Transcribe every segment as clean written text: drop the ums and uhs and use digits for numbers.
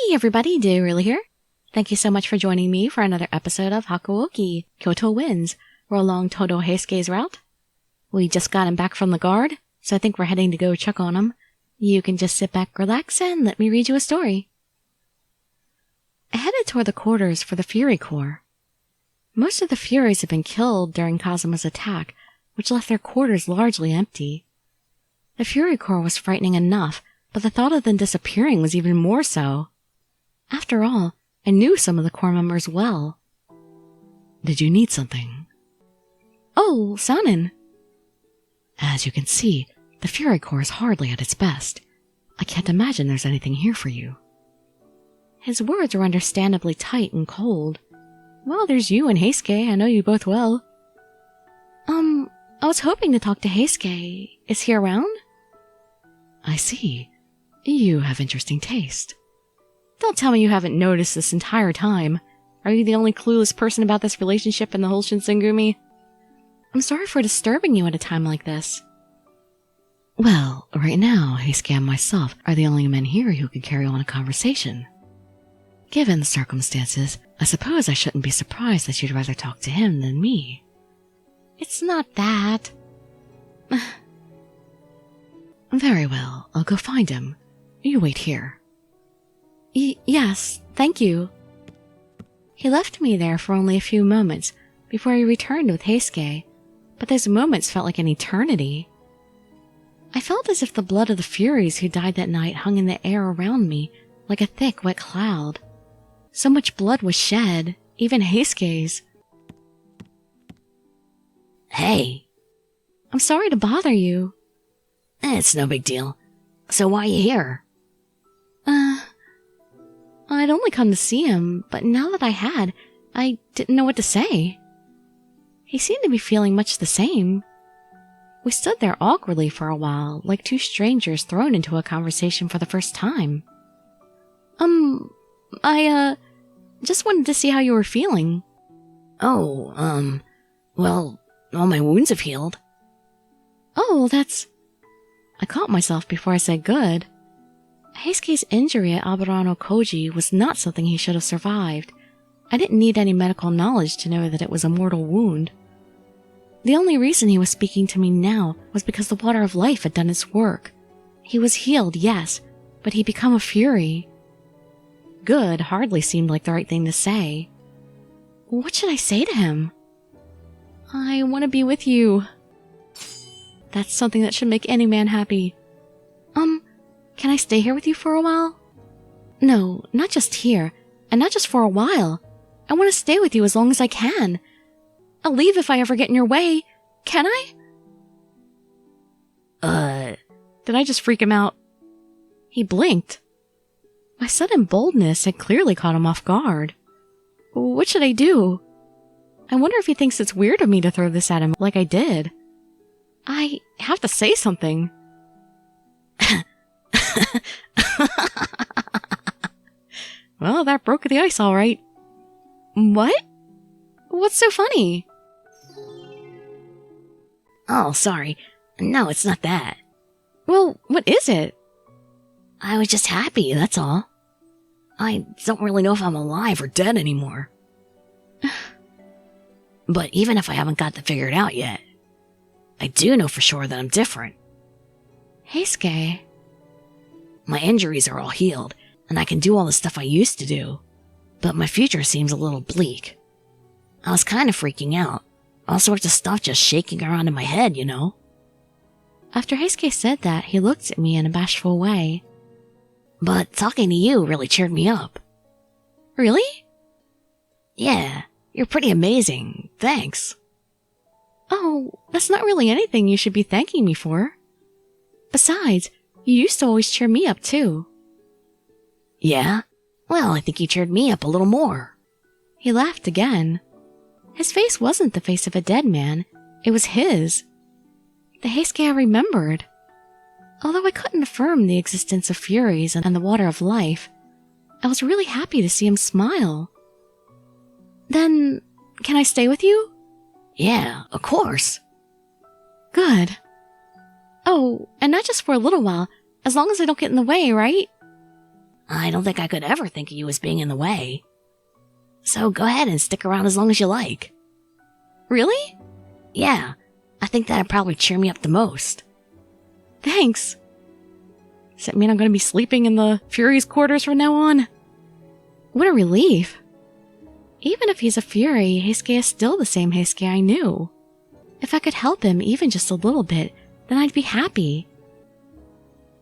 Hey everybody, Dirili here. Thank you so much for joining me for another episode of Hakuoki, Kyoto Winds. We're along Toudou Heisuke's route. We just got him back from the guard, so I think we're heading to go check on him. You can just sit back, relax, and let me read you a story. I headed toward the quarters for the Fury Corps. Most of the Furies had been killed during Kazuma's attack, which left their quarters largely empty. The Fury Corps was frightening enough, but the thought of them disappearing was even more so. After all, I knew some of the Corps members well. Did you need something? Oh, Sanin. As you can see, the Fury Corps is hardly at its best. I can't imagine there's anything here for you. His words were understandably tight and cold. Well, there's you and Heisuke. I know you both well. I was hoping to talk to Heisuke. Is he around? I see. You have interesting taste. Don't tell me you haven't noticed this entire time. Are you the only clueless person about this relationship in the whole Shinsengumi? I'm sorry for disturbing you at a time like this. Well, right now, Heisuke and myself are the only men here who can carry on a conversation. Given the circumstances, I suppose I shouldn't be surprised that you'd rather talk to him than me. It's not that. Very well, I'll go find him. You wait here. Yes, thank you. He left me there for only a few moments before he returned with Heisuke, but those moments felt like an eternity. I felt as if the blood of the Furies who died that night hung in the air around me like a thick, wet cloud. So much blood was shed, even Heisuke's. Hey. I'm sorry to bother you. It's no big deal. So why are you here? I'd only come to see him, but now that I had, I didn't know what to say. He seemed to be feeling much the same. We stood there awkwardly for a while, like two strangers thrown into a conversation for the first time. I just wanted to see how you were feeling. Oh, well, all my wounds have healed. Oh, that's... I caught myself before I said good. Heisuke's injury at Aburano Koji was not something he should have survived. I didn't need any medical knowledge to know that it was a mortal wound. The only reason he was speaking to me now was because the water of life had done its work. He was healed, yes, but he'd become a fury. Good hardly seemed like the right thing to say. What should I say to him? I want to be with you. That's something that should make any man happy. Can I stay here with you for a while? No, not just here, and not just for a while. I want to stay with you as long as I can. I'll leave if I ever get in your way. Can I? Did I just freak him out? He blinked. My sudden boldness had clearly caught him off guard. What should I do? I wonder if he thinks it's weird of me to throw this at him like I did. I have to say something. Well, that broke the ice all right. What? What's so funny? Oh, sorry. No, it's not that. Well, what is it? I was just happy, that's all. I don't really know if I'm alive or dead anymore. But even if I haven't got that figured out yet, I do know for sure that I'm different. Heisuke. My injuries are all healed, and I can do all the stuff I used to do. But my future seems a little bleak. I was kind of freaking out. All sorts of stuff just shaking around in my head, you know? After Heisuke said that, he looked at me in a bashful way. But talking to you really cheered me up. Really? Yeah, you're pretty amazing. Thanks. Oh, that's not really anything you should be thanking me for. Besides, you used to always cheer me up too. Yeah? Well, I think you cheered me up a little more. He laughed again. His face wasn't the face of a dead man. It was his. The Heisuke I remembered. Although I couldn't affirm the existence of Furies and the water of life, I was really happy to see him smile. Then, can I stay with you? Yeah, of course. Good. Oh, and not just for a little while, as long as I don't get in the way, right? I don't think I could ever think of you as being in the way. So go ahead and stick around as long as you like. Really? Yeah, I think that'd probably cheer me up the most. Thanks. Does that mean I'm going to be sleeping in the Fury's quarters from now on? What a relief. Even if he's a Fury, Heisuke is still the same Heisuke I knew. If I could help him even just a little bit, then I'd be happy.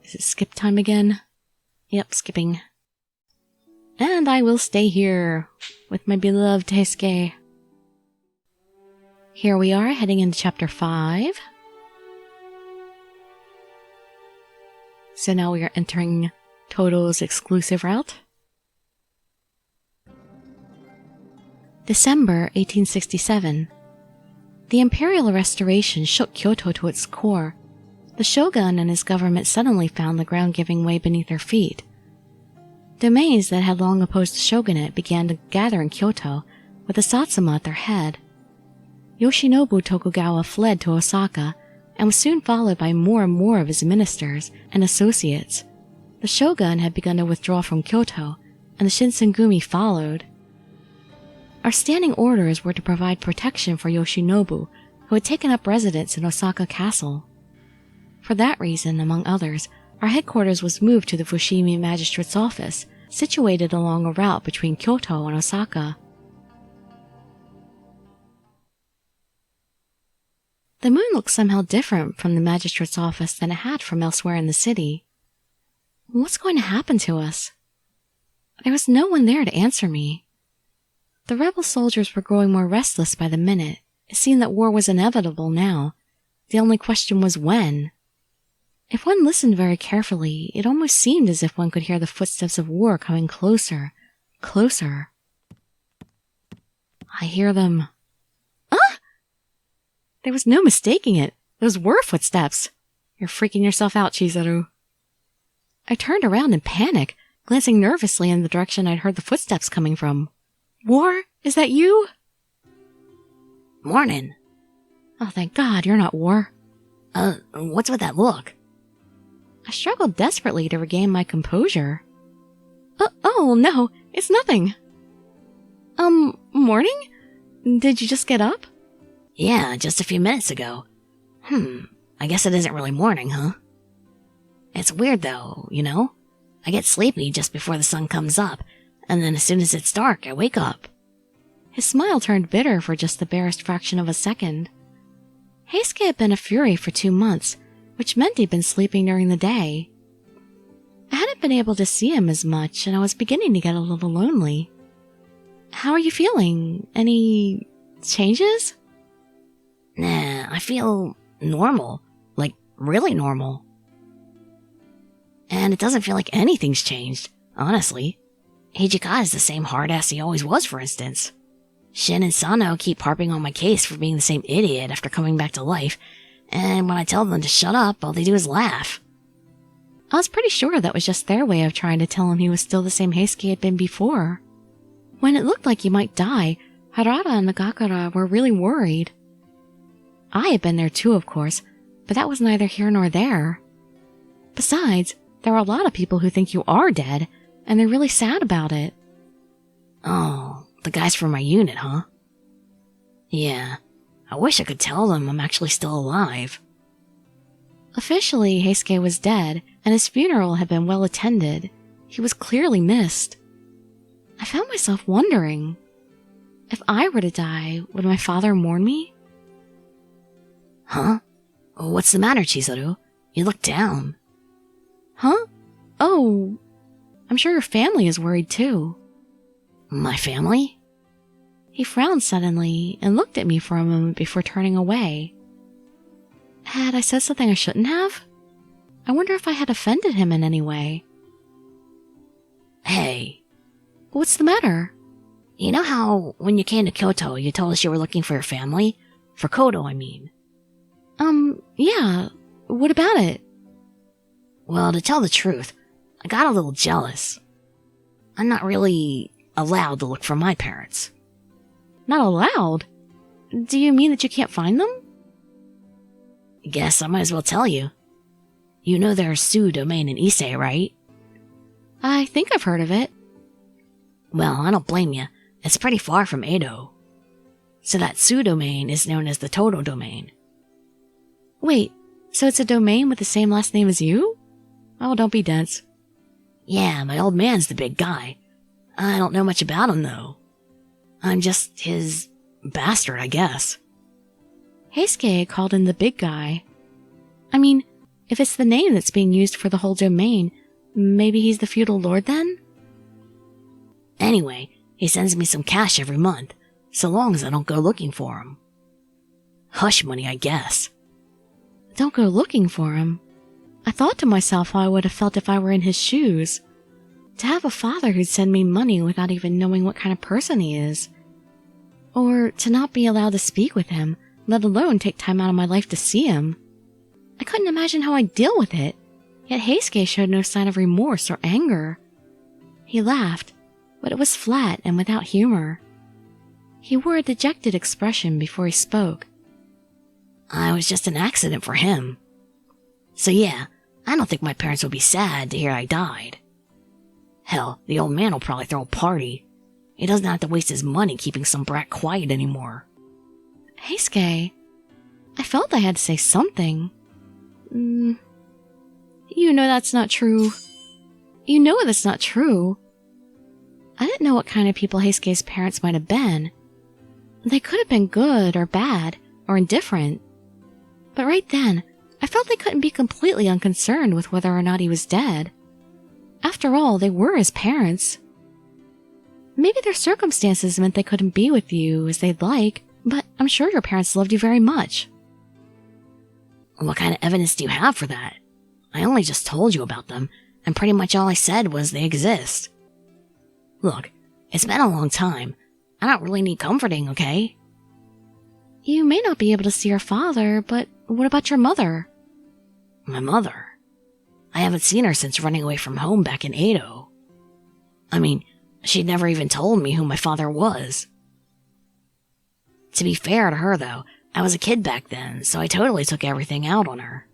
Is it skip time again? Yep, skipping. And I will stay here with my beloved Heisuke. Here we are, heading into chapter 5. So now we are entering Todo's exclusive route. December 1867. The imperial restoration shook Kyoto to its core. The shogun and his government suddenly found the ground giving way beneath their feet. Domains that had long opposed the shogunate began to gather in Kyoto, with the Satsuma at their head. Yoshinobu Tokugawa fled to Osaka, and was soon followed by more and more of his ministers and associates. The shogun had begun to withdraw from Kyoto, and the Shinsengumi followed. Our standing orders were to provide protection for Yoshinobu, who had taken up residence in Osaka Castle. For that reason, among others, our headquarters was moved to the Fushimi Magistrate's office, situated along a route between Kyoto and Osaka. The moon looked somehow different from the magistrate's office than it had from elsewhere in the city. What's going to happen to us? There was no one there to answer me. The rebel soldiers were growing more restless by the minute. It seemed that war was inevitable now. The only question was when. If one listened very carefully, it almost seemed as if one could hear the footsteps of war coming closer, closer. I hear them. Ah! There was no mistaking it. Those were footsteps. You're freaking yourself out, Chizuru. I turned around in panic, glancing nervously in the direction I'd heard the footsteps coming from. War? Is that you? Morning. Oh, thank God, you're not War. What's with that look? I struggled desperately to regain my composure. Oh, no, it's nothing. Morning? Did you just get up? Yeah, just a few minutes ago. I guess it isn't really morning, huh? It's weird though, you know? I get sleepy just before the sun comes up, and then as soon as it's dark, I wake up. His smile turned bitter for just the barest fraction of a second. Heisuke had been a Fury for 2 months, which meant he'd been sleeping during the day. I hadn't been able to see him as much, and I was beginning to get a little lonely. How are you feeling? Any changes? Nah, I feel normal. Like, really normal. And it doesn't feel like anything's changed, honestly. Hijika is the same hard-ass he always was, for instance. Shin and Sano keep harping on my case for being the same idiot after coming back to life, and when I tell them to shut up, all they do is laugh. I was pretty sure that was just their way of trying to tell him he was still the same Heisuke he had been before. When it looked like he might die, Harada and Nagakura were really worried. I had been there too, of course, but that was neither here nor there. Besides, there are a lot of people who think you are dead, and they're really sad about it. Oh, the guys from my unit, huh? Yeah, I wish I could tell them I'm actually still alive. Officially, Heisuke was dead, and his funeral had been well attended. He was clearly missed. I found myself wondering, if I were to die, would my father mourn me? Huh? What's the matter, Chizuru? You look down. Huh? Oh, I'm sure your family is worried too. My family? He frowned suddenly and looked at me for a moment before turning away. Had I said something I shouldn't have? I wonder if I had offended him in any way. Hey. What's the matter? You know how, when you came to Kyoto, you told us you were looking for your family? For Kodo, I mean. Yeah. What about it? Well, to tell the truth, I got a little jealous. I'm not really allowed to look for my parents. Not allowed? Do you mean that you can't find them? Guess I might as well tell you. You know there's Su domain in Ise, right? I think I've heard of it. Well, I don't blame you. It's pretty far from Edo. So that Su-domain is known as the Toudou domain. Wait, so it's a domain with the same last name as you? Oh, don't be dense. Yeah, my old man's the big guy. I don't know much about him, though. I'm just his bastard, I guess. Heisuke called him the big guy. I mean, if it's the name that's being used for the whole domain, maybe he's the feudal lord then? Anyway, he sends me some cash every month, so long as I don't go looking for him. Hush money, I guess. Don't go looking for him. I thought to myself how I would have felt if I were in his shoes. To have a father who'd send me money without even knowing what kind of person he is. Or to not be allowed to speak with him, let alone take time out of my life to see him. I couldn't imagine how I'd deal with it, yet Heisuke showed no sign of remorse or anger. He laughed, but it was flat and without humor. He wore a dejected expression before he spoke. I was just an accident for him. So yeah, I don't think my parents would be sad to hear I died. Hell, the old man will probably throw a party. He doesn't have to waste his money keeping some brat quiet anymore. Heisuke, I felt I had to say something. You know that's not true. You know that's not true. I didn't know what kind of people Heisuke's parents might have been. They could have been good or bad or indifferent. But right then, I felt they couldn't be completely unconcerned with whether or not he was dead. After all, they were his parents. Maybe their circumstances meant they couldn't be with you as they'd like, but I'm sure your parents loved you very much. What kind of evidence do you have for that? I only just told you about them, and pretty much all I said was they exist. Look, it's been a long time. I don't really need comforting, okay? You may not be able to see your father, but what about your mother? My mother? I haven't seen her since running away from home back in Edo. I mean, she'd never even told me who my father was. To be fair to her, though, I was a kid back then, so I totally took everything out on her.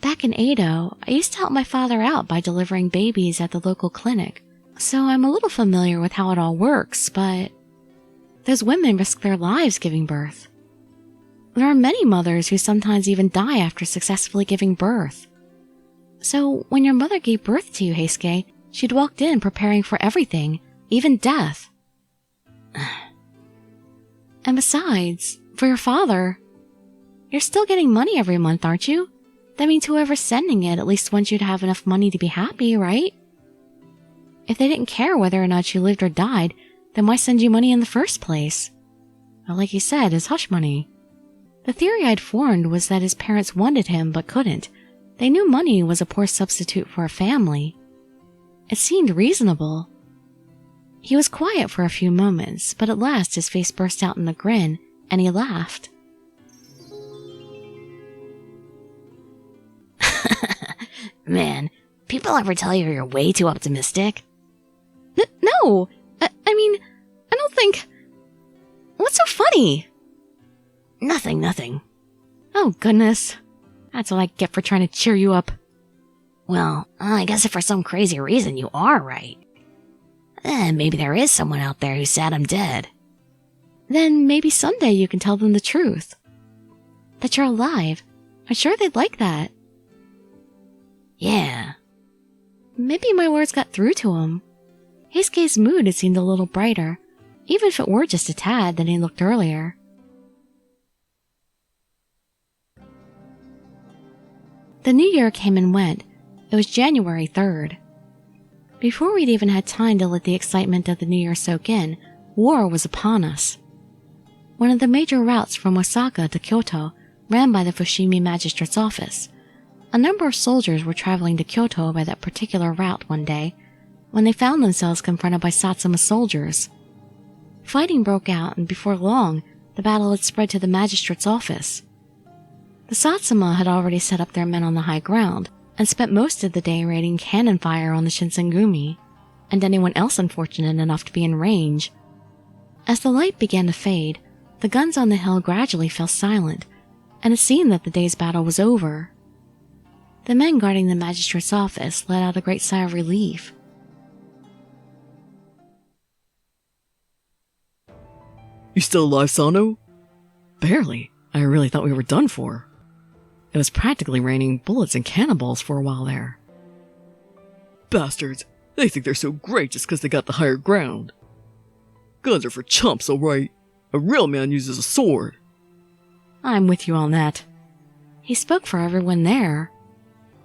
Back in Edo, I used to help my father out by delivering babies at the local clinic, so I'm a little familiar with how it all works, but those women risk their lives giving birth. There are many mothers who sometimes even die after successfully giving birth. So when your mother gave birth to you, Heisuke, she'd walked in preparing for everything, even death. And besides, for your father, you're still getting money every month, aren't you? That means whoever's sending it at least wants you to have enough money to be happy, right? If they didn't care whether or not you lived or died, then why send you money in the first place? Well, like you said, it's hush money. The theory I'd formed was that his parents wanted him but couldn't. They knew money was a poor substitute for a family. It seemed reasonable. He was quiet for a few moments, but at last his face burst out in a grin, and he laughed. Man, people ever tell you you're way too optimistic? No! I mean, I don't think... What's so funny? Nothing. Oh, goodness. That's what I get for trying to cheer you up. Well, I guess if for some crazy reason you are right. Maybe there is someone out there who's sad I'm dead. Then maybe someday you can tell them the truth. That you're alive. I'm sure they'd like that. Yeah. Maybe my words got through to him. Heisuke's mood had seemed a little brighter, even if it were just a tad than he looked earlier. The new year came and went. It was January 3rd. Before we'd even had time to let the excitement of the new year soak in, war was upon us. One of the major routes from Osaka to Kyoto ran by the Fushimi Magistrate's office. A number of soldiers were traveling to Kyoto by that particular route one day, when they found themselves confronted by Satsuma soldiers. Fighting broke out, and before long, the battle had spread to the magistrate's office. The Satsuma had already set up their men on the high ground, and spent most of the day raining cannon fire on the Shinsengumi, and anyone else unfortunate enough to be in range. As the light began to fade, the guns on the hill gradually fell silent, and it seemed that the day's battle was over. The men guarding the magistrate's office let out a great sigh of relief. You still alive, Sano? Barely. I really thought we were done for. It was practically raining bullets and cannonballs for a while there. Bastards! They think they're so great just because they got the higher ground. Guns are for chumps, alright. A real man uses a sword. I'm with you on that. He spoke for everyone there.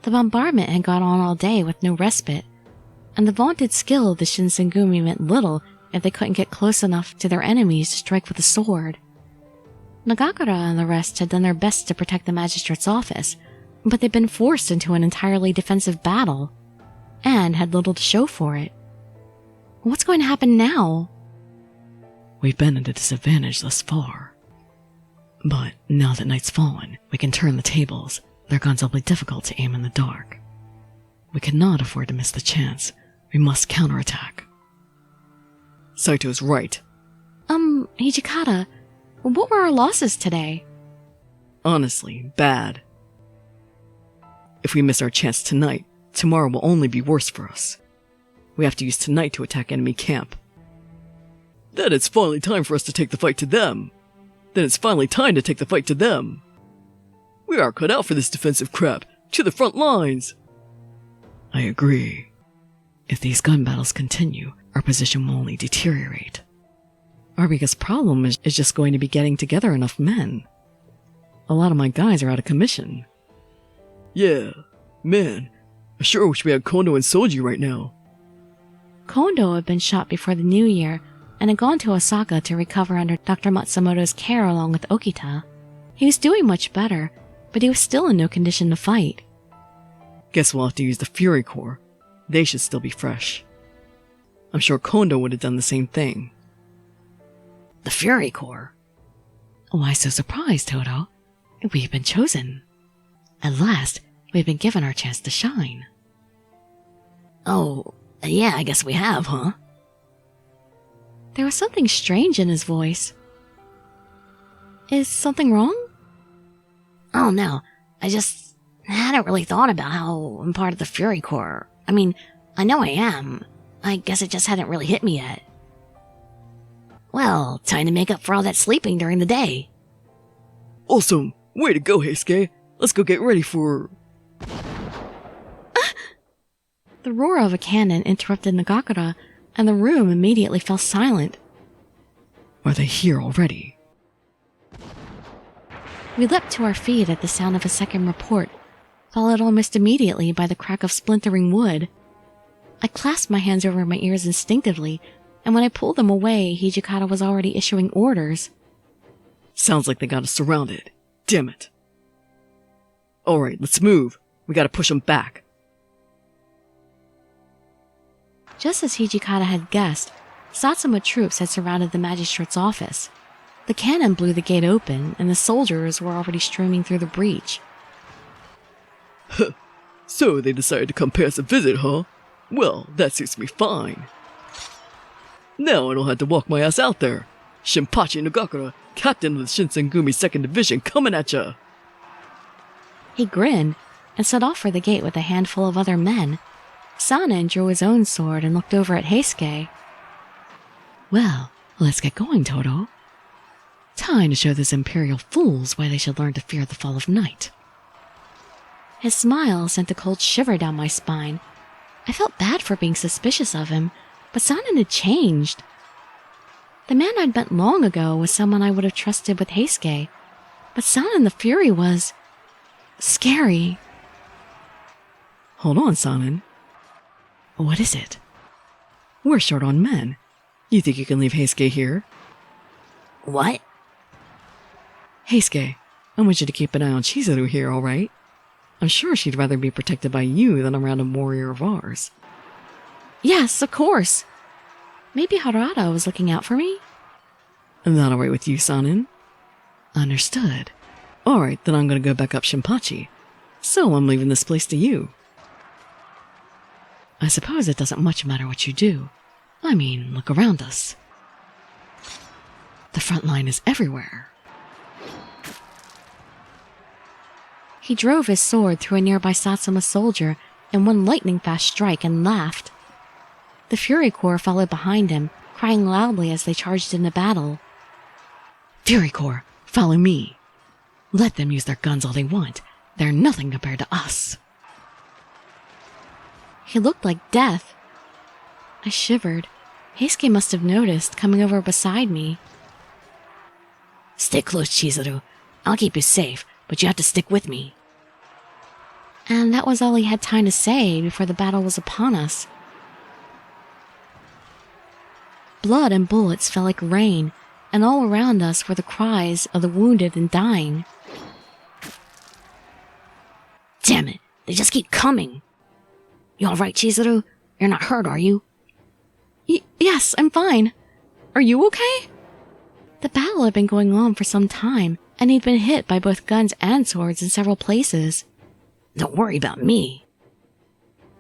The bombardment had gone on all day with no respite, and the vaunted skill of the Shinsengumi meant little if they couldn't get close enough to their enemies to strike with a sword. Nagakura and the rest had done their best to protect the magistrate's office, but they'd been forced into an entirely defensive battle, and had little to show for it. What's going to happen now? We've been at a disadvantage thus far. But now that night's fallen, we can turn the tables. Their guns will be difficult to aim in the dark. We cannot afford to miss the chance. We must counterattack. Saito's right. Hijikata, what were our losses today? Honestly, bad. If we miss our chance tonight, tomorrow will only be worse for us. We have to use tonight to attack enemy camp. Then it's finally time for us to take the fight to them. We are cut out for this defensive crap. To the front lines! I agree. If these gun battles continue, our position will only deteriorate. Our biggest problem is just going to be getting together enough men. A lot of my guys are out of commission. Yeah, man. I sure wish we had Kondo and Soji right now. Kondo had been shot before the new year and had gone to Osaka to recover under Dr. Matsumoto's care along with Okita. He was doing much better, but he was still in no condition to fight. Guess we'll have to use the Fury Corps. They should still be fresh. I'm sure Kondo would have done the same thing. The Fury Corps? Why so surprised, Toto? We've been chosen. At last, we've been given our chance to shine. Oh, yeah, I guess we have, huh? There was something strange in his voice. Is something wrong? Oh, no. I just hadn't really thought about how I'm part of the Fury Corps. I mean, I know I am. I guess it just hadn't really hit me yet. Well, time to make up for all that sleeping during the day. Awesome! Way to go, Heisuke! Let's go get ready for... The roar of a cannon interrupted Nagakura, and the room immediately fell silent. Are they here already? We leapt to our feet at the sound of a second report, followed almost immediately by the crack of splintering wood. I clasped my hands over my ears instinctively, and when I pulled them away, Hijikata was already issuing orders. Sounds like they got us surrounded. Damn it. Alright, let's move. We gotta push them back. Just as Hijikata had guessed, Satsuma troops had surrounded the magistrate's office. The cannon blew the gate open, and the soldiers were already streaming through the breach. So they decided to come pay us a visit, huh? Well, that suits me fine. Now I don't have to walk my ass out there. Shinpachi Nagakura, captain of the Shinsengumi 2nd Division, coming at ya! He grinned and set off for the gate with a handful of other men. Sanin drew his own sword and looked over at Heisuke. Well, let's get going, Toto. Time to show those imperial fools why they should learn to fear the fall of night. His smile sent a cold shiver down my spine. I felt bad for being suspicious of him, but Sanin had changed. The man I'd met long ago was someone I would have trusted with Heisuke, but Sanin the Fury was... scary. Hold on, Sanin. What is it? We're short on men. You think you can leave Heisuke here? What? Heisuke, I want you to keep an eye on Chizuru here, alright? I'm sure she'd rather be protected by you than around a warrior of ours. Yes, of course. Maybe Harada was looking out for me? Is that alright with you, Sanin? Understood. Alright, then I'm gonna go back up Shinpachi. So I'm leaving this place to you. I suppose it doesn't much matter what you do. I mean, look around us. The front line is everywhere. He drove his sword through a nearby Satsuma soldier in one lightning-fast strike and laughed. The Fury Corps followed behind him, crying loudly as they charged into battle. Fury Corps, follow me. Let them use their guns all they want. They're nothing compared to us. He looked like death. I shivered. Heisuke must have noticed, coming over beside me. Stick close, Chizuru. I'll keep you safe, but you have to stick with me. And that was all he had time to say before the battle was upon us. Blood and bullets fell like rain, and all around us were the cries of the wounded and dying. Damn it, they just keep coming. You alright, Chizuru? You're not hurt, are you? Yes, I'm fine. Are you okay? The battle had been going on for some time, and he'd been hit by both guns and swords in several places. Don't worry about me.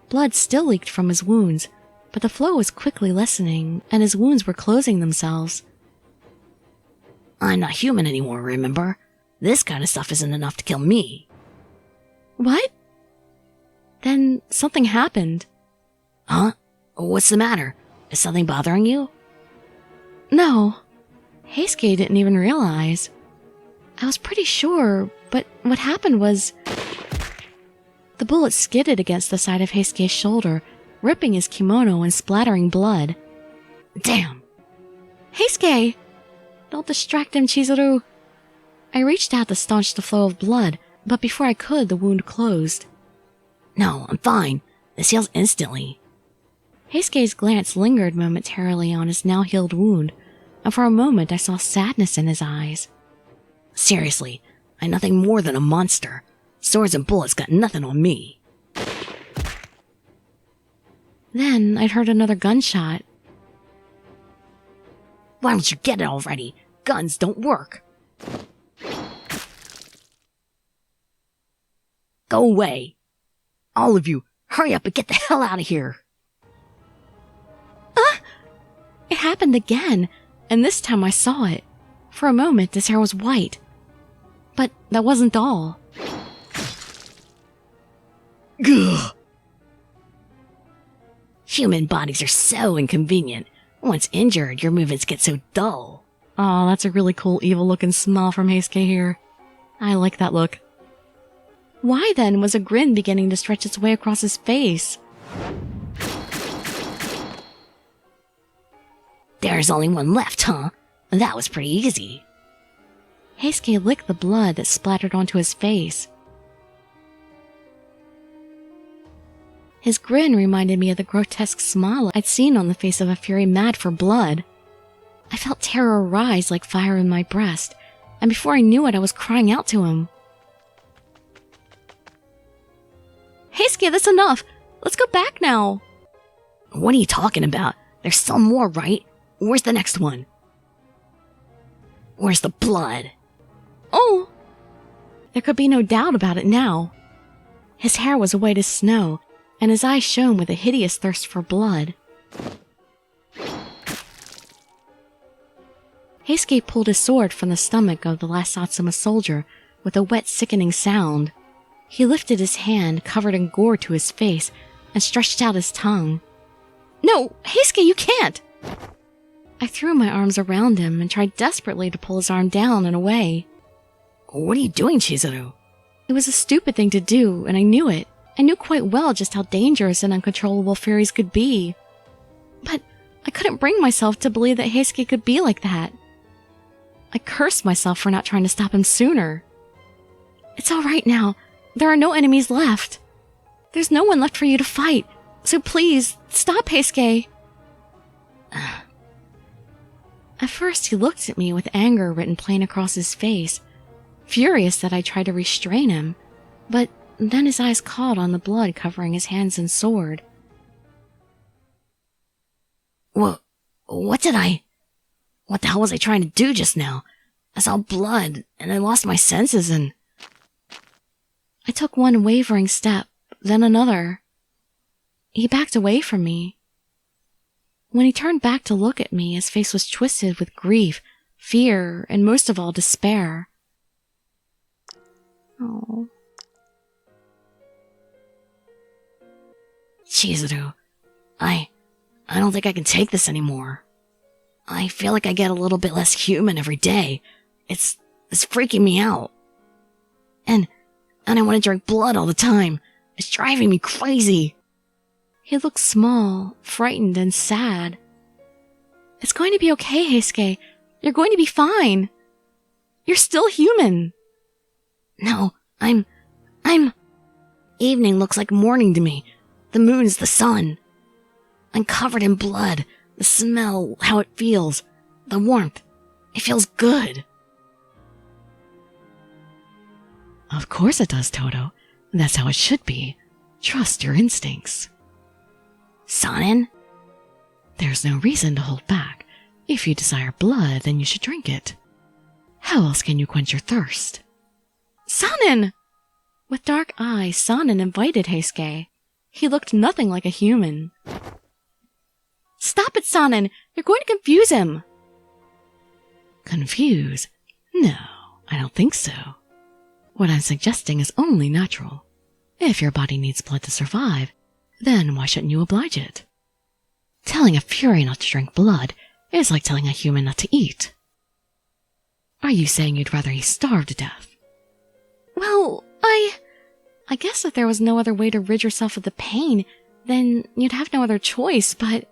Blood still leaked from his wounds, but the flow was quickly lessening, and his wounds were closing themselves. I'm not human anymore, remember? This kind of stuff isn't enough to kill me. What? Then something happened. Huh? What's the matter? Is something bothering you? No. Heisuke didn't even realize. I was pretty sure, but what happened was... The bullet skidded against the side of Heisuke's shoulder, ripping his kimono and splattering blood. Damn! Heisuke! Don't distract him, Chizuru! I reached out to staunch the flow of blood, but before I could, the wound closed. No, I'm fine. This heals instantly. Heisuke's glance lingered momentarily on his now-healed wound, and for a moment I saw sadness in his eyes. Seriously, I'm nothing more than a monster. Swords and bullets got nothing on me. Then I'd heard another gunshot. Why don't you get it already? Guns don't work. Go away. All of you, hurry up and get the hell out of here. It happened again, and this time I saw it. For a moment, his hair was white. But that wasn't all. Gugh. Human bodies are so inconvenient. Once injured, your movements get so dull. Aw, that's a really cool evil-looking smile from Heisuke here. I like that look. Why then was a grin beginning to stretch its way across his face? There's only one left, huh? That was pretty easy. Heisuke licked the blood that splattered onto his face. His grin reminded me of the grotesque smile I'd seen on the face of a fury mad for blood. I felt terror rise like fire in my breast, and before I knew it, I was crying out to him. Heisuke, that's enough! Let's go back now! What are you talking about? There's still more, right? Where's the next one? Where's the blood? Oh! There could be no doubt about it now. His hair was white as snow, and his eyes shone with a hideous thirst for blood. Heisuke pulled his sword from the stomach of the last Satsuma soldier with a wet, sickening sound. He lifted his hand, covered in gore, to his face, and stretched out his tongue. No, Heisuke, you can't! I threw my arms around him and tried desperately to pull his arm down and away. What are you doing, Chizuru? It was a stupid thing to do, and I knew it. I knew quite well just how dangerous and uncontrollable furies could be. But I couldn't bring myself to believe that Heisuke could be like that. I cursed myself for not trying to stop him sooner. It's all right now. There are no enemies left. There's no one left for you to fight. So please, stop, Heisuke. At first, he looked at me with anger written plain across his face, furious that I tried to restrain him, but then his eyes caught on the blood covering his hands and sword. What the hell was I trying to do just now? I saw blood, and I lost my senses, and... I took one wavering step, then another. He backed away from me. When he turned back to look at me, his face was twisted with grief, fear, and most of all, despair. Oh, Chizuru, I don't think I can take this anymore. I feel like I get a little bit less human every day. It's freaking me out. And I want to drink blood all the time. It's driving me crazy. He looked small, frightened, and sad. It's going to be okay, Heisuke. You're going to be fine. You're still human. No, I'm... Evening looks like morning to me. The moon's the sun. I'm covered in blood. The smell, how it feels. The warmth. It feels good. Of course it does, Toto. That's how it should be. Trust your instincts. Sanin? There's no reason to hold back. If you desire blood, then you should drink it. How else can you quench your thirst? Sanin! With dark eyes, Sanin invited Heisuke. He looked nothing like a human. Stop it, Sanin! You're going to confuse him! Confuse? No, I don't think so. What I'm suggesting is only natural. If your body needs blood to survive, then why shouldn't you oblige it? Telling a fury not to drink blood is like telling a human not to eat. Are you saying you'd rather he starve to death? Well, I guess if there was no other way to rid yourself of the pain, then you'd have no other choice, but...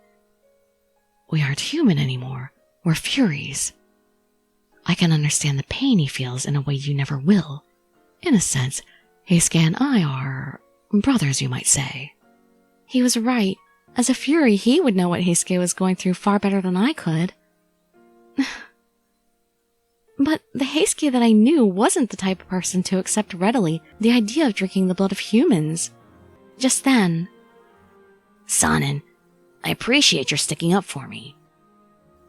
We aren't human anymore. We're furies. I can understand the pain he feels in a way you never will. In a sense, Heisuke and I are brothers, you might say. He was right. As a fury, he would know what Heisuke was going through far better than I could. But the Heisuke that I knew wasn't the type of person to accept readily the idea of drinking the blood of humans. Just then... Sanin, I appreciate your sticking up for me.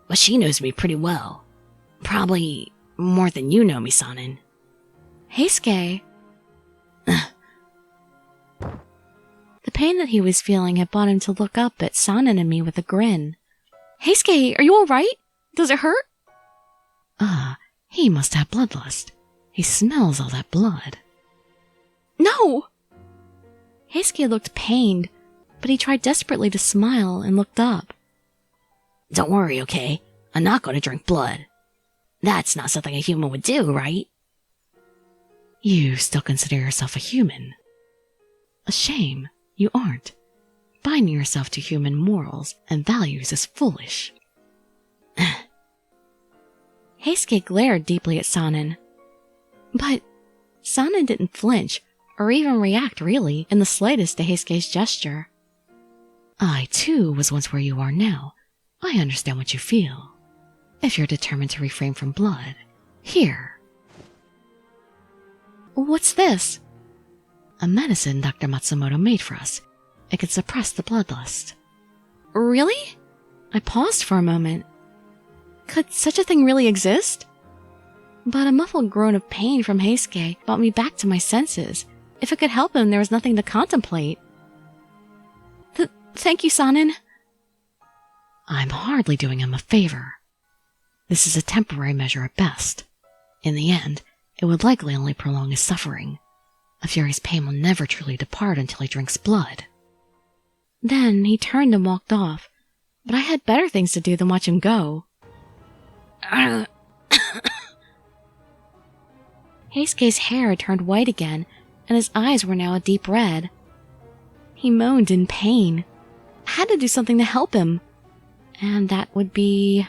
But she knows me pretty well. Probably more than you know me, Sanin. Heisuke... The pain that he was feeling had brought him to look up at Sanin and me with a grin. Heisuke, are you alright? Does it hurt? He must have bloodlust. He smells all that blood. No! Heisuke looked pained, but he tried desperately to smile and looked up. Don't worry, okay? I'm not going to drink blood. That's not something a human would do, right? You still consider yourself a human. A shame you aren't. Binding yourself to human morals and values is foolish. Heisuke glared deeply at Sanin. But Sanin didn't flinch, or even react really, in the slightest to Heisuke's gesture. I, too, was once where you are now. I understand what you feel. If you're determined to refrain from blood, here. What's this? A medicine Dr. Matsumoto made for us. It can suppress the bloodlust. Really? I paused for a moment. Could such a thing really exist? But a muffled groan of pain from Heisuke brought me back to my senses. If it could help him, there was nothing to contemplate. Thank you, Sanin. I'm hardly doing him a favor. This is a temporary measure at best. In the end, it would likely only prolong his suffering. A fury's pain will never truly depart until he drinks blood. Then he turned and walked off, but I had better things to do than watch him go. Heisuke's hair had turned white again, and his eyes were now a deep red. He moaned in pain. I had to do something to help him, and that would be...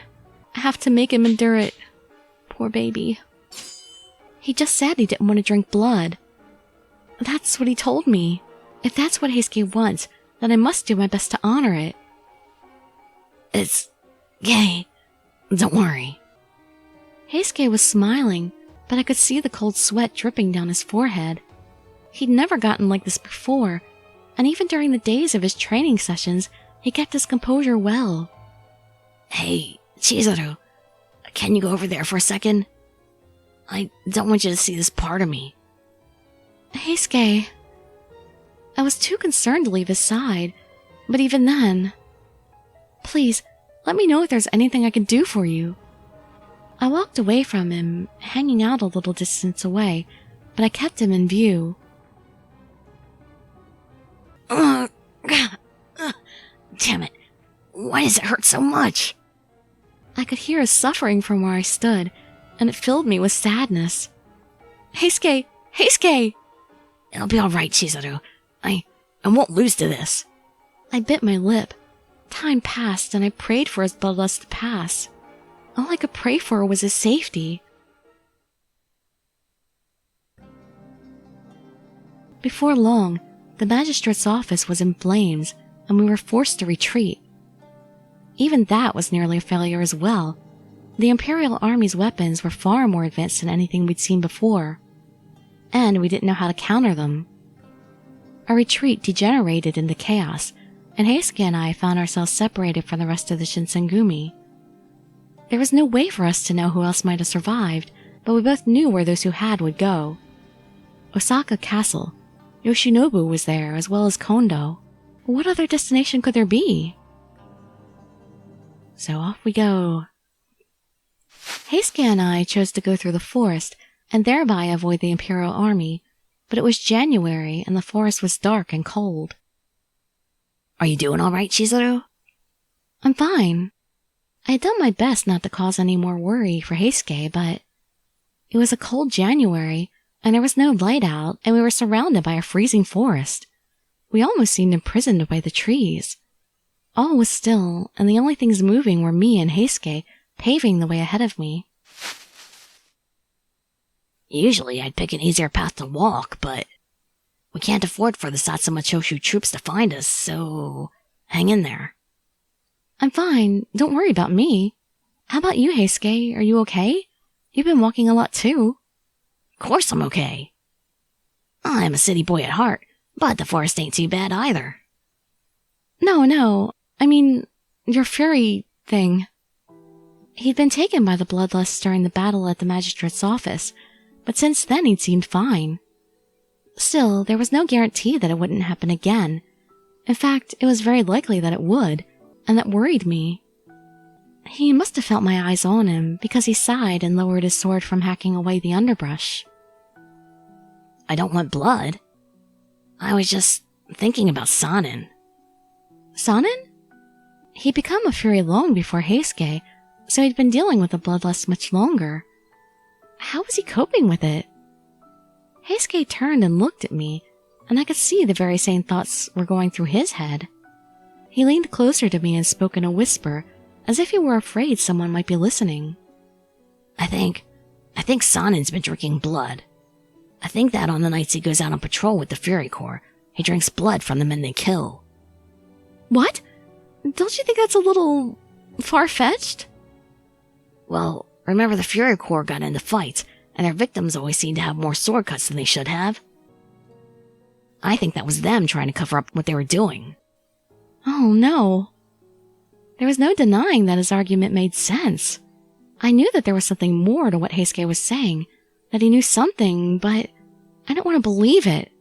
have to make him endure it. Poor baby. He just said he didn't want to drink blood. That's what he told me. If that's what Heisuke wants, then I must do my best to honor it. It's gay. Don't worry. Heisuke was smiling, but I could see the cold sweat dripping down his forehead. He'd never gotten like this before, and even during the days of his training sessions, he kept his composure well. Hey, Chizuru, can you go over there for a second? I don't want you to see this part of me. Heisuke. I was too concerned to leave his side, but even then... Please, let me know if there's anything I can do for you. I walked away from him, hanging out a little distance away, but I kept him in view. Damn it. Why does it hurt so much? I could hear his suffering from where I stood, and it filled me with sadness. Heisuke! Heisuke! It'll be alright, Chizuru. I won't lose to this. I bit my lip. Time passed, and I prayed for his bloodlust to pass. All I could pray for was his safety. Before long, the magistrate's office was in flames, and we were forced to retreat. Even that was nearly a failure as well. The Imperial Army's weapons were far more advanced than anything we'd seen before, and we didn't know how to counter them. Our retreat degenerated into chaos, and Heisuke and I found ourselves separated from the rest of the Shinsengumi. There was no way for us to know who else might have survived, but we both knew where those who had would go. Osaka Castle. Yoshinobu was there, as well as Kondo. What other destination could there be? So off we go. Heisuke and I chose to go through the forest, and thereby avoid the Imperial Army, but it was January, and the forest was dark and cold. Are you doing alright, Chizuru? I'm fine. I had done my best not to cause any more worry for Heisuke, but it was a cold January, and there was no light out, and we were surrounded by a freezing forest. We almost seemed imprisoned by the trees. All was still, and the only things moving were me and Heisuke, paving the way ahead of me. Usually I'd pick an easier path to walk, but we can't afford for the Satsuma Choshu troops to find us, so hang in there. I'm fine. Don't worry about me. How about you, Heisuke? Are you okay? You've been walking a lot too. Of course I'm okay. I'm a city boy at heart, but the forest ain't too bad either. No. I mean, your fury thing. He'd been taken by the bloodlust during the battle at the magistrate's office, but since then he'd seemed fine. Still, there was no guarantee that it wouldn't happen again. In fact, it was very likely that it would, and that worried me. He must have felt my eyes on him, because he sighed and lowered his sword from hacking away the underbrush. I don't want blood. I was just thinking about Sanin. Sanin? He'd become a fury long before Heisuke, so he'd been dealing with the bloodlust much longer. How was he coping with it? Heisuke turned and looked at me, and I could see the very same thoughts were going through his head. He leaned closer to me and spoke in a whisper, as if he were afraid someone might be listening. I think Sanin's been drinking blood. I think that on the nights he goes out on patrol with the Fury Corps, he drinks blood from the men they kill. What? Don't you think that's a little far-fetched? Well, remember the Fury Corps got into fights, and their victims always seem to have more sword cuts than they should have. I think that was them trying to cover up what they were doing. Oh, no. There was no denying that his argument made sense. I knew that there was something more to what Heisuke was saying, that he knew something, but I didn't want to believe it.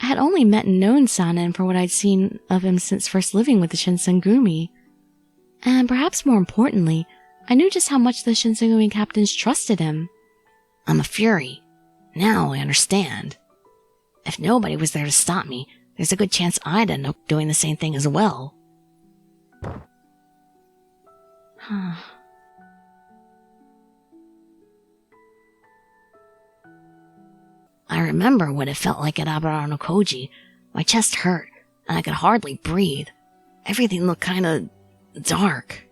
I had only met and known Sanin for what I'd seen of him since first living with the Shinsengumi. And perhaps more importantly, I knew just how much the Shinsengumi captains trusted him. I'm a Fury. Now I understand. If nobody was there to stop me, there's a good chance I'd end up doing the same thing as well. I remember what it felt like at Aburano Koji. My chest hurt, and I could hardly breathe. Everything looked kinda dark.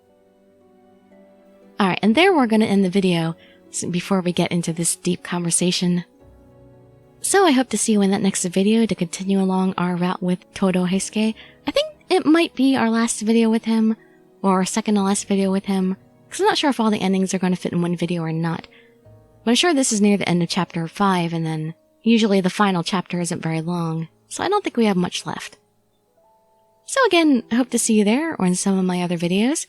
Alright, and there we're going to end the video before we get into this deep conversation. So I hope to see you in that next video to continue along our route with Toudou Heisuke. I think it might be our last video with him, or second to last video with him, because I'm not sure if all the endings are going to fit in one video or not. But I'm sure this is near the end of chapter 5, and then usually the final chapter isn't very long, so I don't think we have much left. So again, I hope to see you there or in some of my other videos,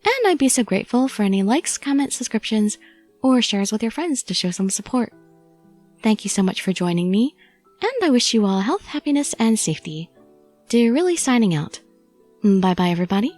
and I'd be so grateful for any likes, comments, subscriptions, or shares with your friends to show some support. Thank you so much for joining me, and I wish you all health, happiness, and safety. Dirili signing out. Bye bye everybody.